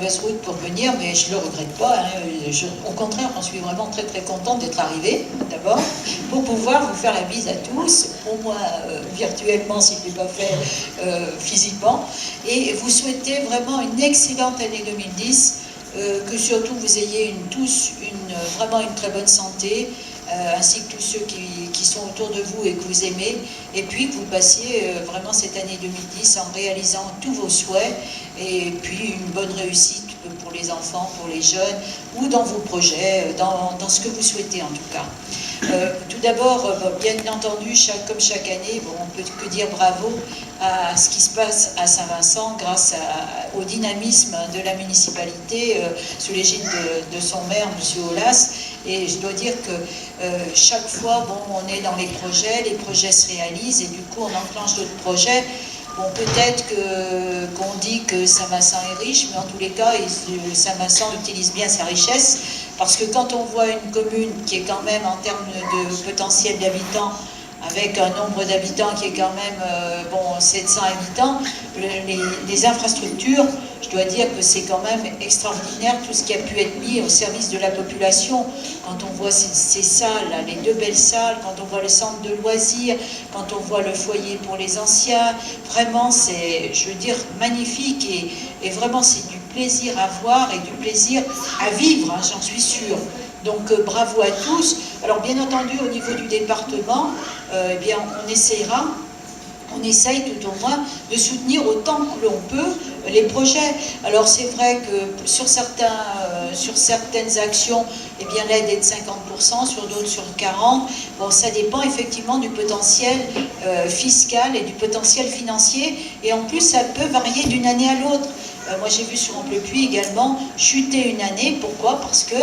mauvaise route pour venir, mais je ne le regrette pas. Hein. Au contraire, j'en suis vraiment très très contente d'être arrivée, d'abord, pour pouvoir vous faire la bise à tous, au moins virtuellement si ce n'est pas fait physiquement, et vous souhaiter vraiment une excellente année 2010, que surtout vous ayez tous vraiment une très bonne santé, ainsi que tous ceux qui sont autour de vous et que vous aimez, et puis que vous passiez vraiment cette année 2010 en réalisant tous vos souhaits, et puis une bonne réussite pour les enfants, pour les jeunes, ou dans vos projets, dans ce que vous souhaitez en tout cas. Tout d'abord, bien entendu, comme chaque année, on ne peut que dire bravo à ce qui se passe à Saint-Vincent grâce au dynamisme de la municipalité sous l'égide de son maire, M. Aulas. Et je dois dire que chaque fois, on est dans les projets se réalisent et du coup on enclenche d'autres projets. Bon, peut-être qu'on dit que Saint-Vincent est riche, mais en tous les cas, Saint-Vincent utilise bien sa richesse, parce que quand on voit une commune qui est quand même, en termes de potentiel d'habitants, avec un nombre d'habitants qui est quand même, 700 habitants, les infrastructures, je dois dire que c'est quand même extraordinaire tout ce qui a pu être mis au service de la population. Quand on voit ces salles, là, les deux belles salles, quand on voit le centre de loisirs, quand on voit le foyer pour les anciens, vraiment c'est, je veux dire, magnifique et vraiment c'est du plaisir à voir et du plaisir à vivre, hein, j'en suis sûre. Donc bravo à tous. Alors bien entendu au niveau du département, eh bien on essaye tout au moins de soutenir autant que l'on peut les projets. Alors c'est vrai que sur certaines actions, eh bien l'aide est de 50%, sur d'autres sur 40%. Bon, ça dépend effectivement du potentiel fiscal et du potentiel financier. Et en plus, ça peut varier d'une année à l'autre. Moi j'ai vu sur Amplepuis également chuter une année. Pourquoi? Parce que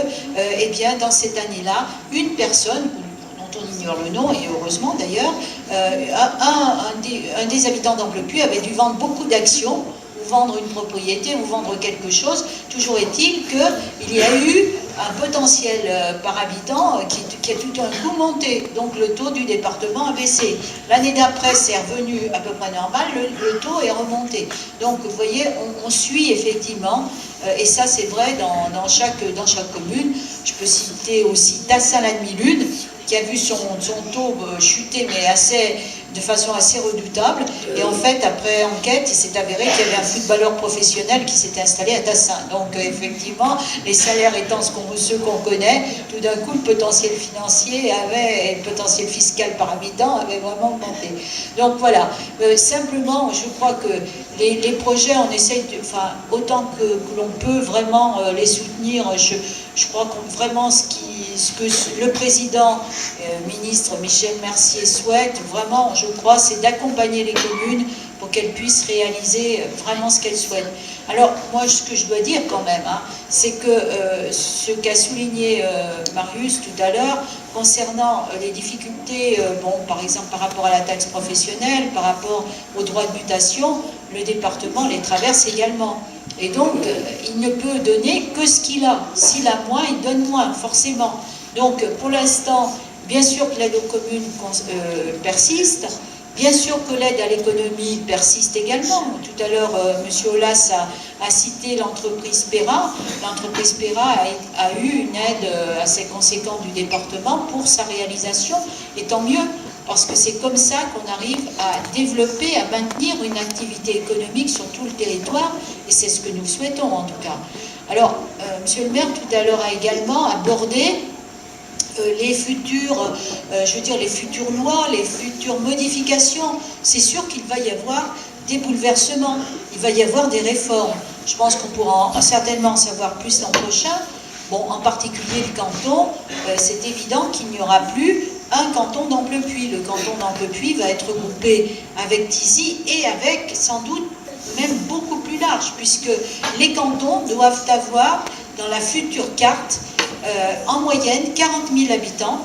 eh bien, dans cette année-là, une personne, dont on ignore le nom, et heureusement d'ailleurs, un des habitants d'Amplepuis avait dû vendre beaucoup d'actions, ou vendre une propriété, ou vendre quelque chose. Toujours est-il qu'il y a eu un potentiel par habitant qui a tout d'un coup monté. Donc le taux du département a baissé. L'année d'après, c'est revenu à peu près normal, le taux est remonté. Donc vous voyez, on suit effectivement, et ça c'est vrai dans chaque commune. Je peux citer aussi Tassin-la-Demi-Lune, qui a vu son taux chuter, mais de façon assez redoutable. Et en fait, après enquête, il s'est avéré qu'il y avait un footballeur professionnel qui s'était installé à Tassin. Donc effectivement, les salaires étant ceux qu'on connaît, tout d'un coup, le potentiel financier et le potentiel fiscal par habitant avait vraiment augmenté. Donc voilà, simplement, je crois que les projets, on essaye, autant que l'on peut vraiment les soutenir. Je crois que vraiment ce que le président, ministre Michel Mercier souhaite, vraiment, je crois, c'est d'accompagner les communes pour qu'elles puissent réaliser vraiment ce qu'elles souhaitent. Alors, moi, ce que je dois dire quand même, hein, c'est que ce qu'a souligné Marius tout à l'heure, concernant les difficultés, par exemple par rapport à la taxe professionnelle, par rapport aux droits de mutation, le département les traverse également. Et donc, il ne peut donner que ce qu'il a. S'il a moins, il donne moins, forcément. Donc, pour l'instant, bien sûr que l'aide aux communes persiste. Bien sûr que l'aide à l'économie persiste également. Tout à l'heure, M. Aulas a cité l'entreprise Pera. L'entreprise Pera a eu une aide assez conséquente du département pour sa réalisation, et tant mieux, parce que c'est comme ça qu'on arrive à développer, à maintenir une activité économique sur tout le territoire, et c'est ce que nous souhaitons en tout cas. Alors, M. le maire tout à l'heure a également abordé les futures lois, les futures modifications. C'est sûr qu'il va y avoir des bouleversements, il va y avoir des réformes. Je pense qu'on pourra certainement en savoir plus l'an prochain. Bon, en particulier le canton, c'est évident qu'il n'y aura plus un canton d'Amplepuis. Le canton d'Amplepuis va être regroupé avec Thizy et avec sans doute même beaucoup plus large, puisque les cantons doivent avoir dans la future carte en moyenne 40 000 habitants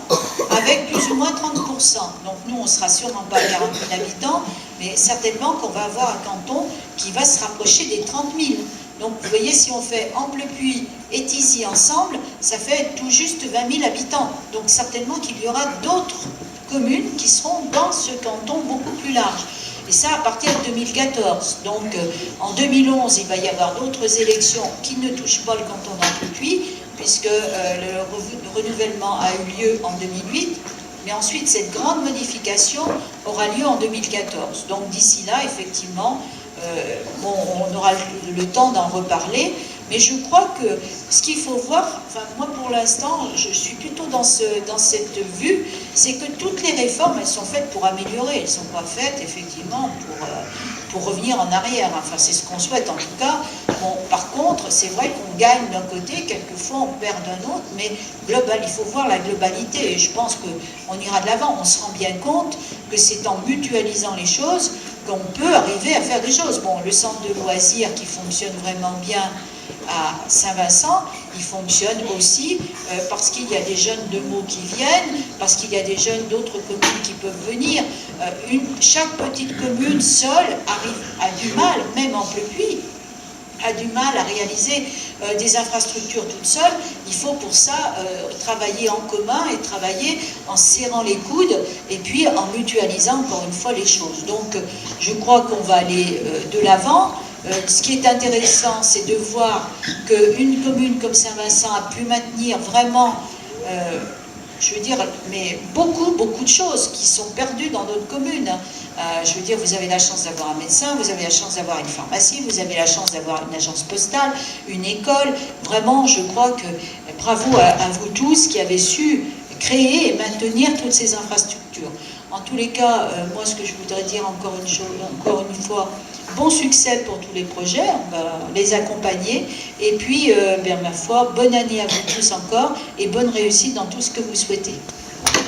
avec plus ou moins 30%. Donc nous on ne sera sûrement pas à 40 000 habitants, mais certainement qu'on va avoir un canton qui va se rapprocher des 30 000. Donc vous voyez, si on fait Amplepuis et Thizy ensemble, ça fait tout juste 20 000 habitants. Donc certainement qu'il y aura d'autres communes qui seront dans ce canton beaucoup plus large. Et ça, à partir de 2014. Donc, en 2011, il va y avoir d'autres élections qui ne touchent pas le canton d'Ampuis, puisque le renouvellement a eu lieu en 2008. Mais ensuite, cette grande modification aura lieu en 2014. Donc, d'ici là, effectivement, on aura le temps d'en reparler. Mais je crois que ce qu'il faut voir, enfin moi pour l'instant, je suis plutôt dans cette vue, c'est que toutes les réformes, elles sont faites pour améliorer, elles ne sont pas faites effectivement pour revenir en arrière. Enfin c'est ce qu'on souhaite en tout cas. Bon, par contre, c'est vrai qu'on gagne d'un côté, quelquefois on perd d'un autre, mais global, il faut voir la globalité et je pense qu'on ira de l'avant. On se rend bien compte que c'est en mutualisant les choses qu'on peut arriver à faire des choses. Bon, le centre de loisirs qui fonctionne vraiment bien à Saint-Vincent, il fonctionne aussi parce qu'il y a des jeunes de Meaux qui viennent, parce qu'il y a des jeunes d'autres communes qui peuvent venir. Chaque petite commune seule a du mal, même en Ampuis, a du mal à réaliser des infrastructures toute seule. Il faut pour ça travailler en commun et travailler en serrant les coudes et puis en mutualisant encore une fois les choses. Donc je crois qu'on va aller de l'avant. Ce qui est intéressant, c'est de voir qu'une commune comme Saint-Vincent a pu maintenir vraiment, je veux dire, mais beaucoup de choses qui sont perdues dans d'autres communes. Je veux dire, vous avez la chance d'avoir un médecin, vous avez la chance d'avoir une pharmacie, vous avez la chance d'avoir une agence postale, une école. Vraiment, je crois que bravo à vous tous qui avez su créer et maintenir toutes ces infrastructures. En tous les cas, moi, ce que je voudrais dire encore une fois, bon succès pour tous les projets, on va les accompagner. Et puis, ma foi, bonne année à vous tous encore et bonne réussite dans tout ce que vous souhaitez.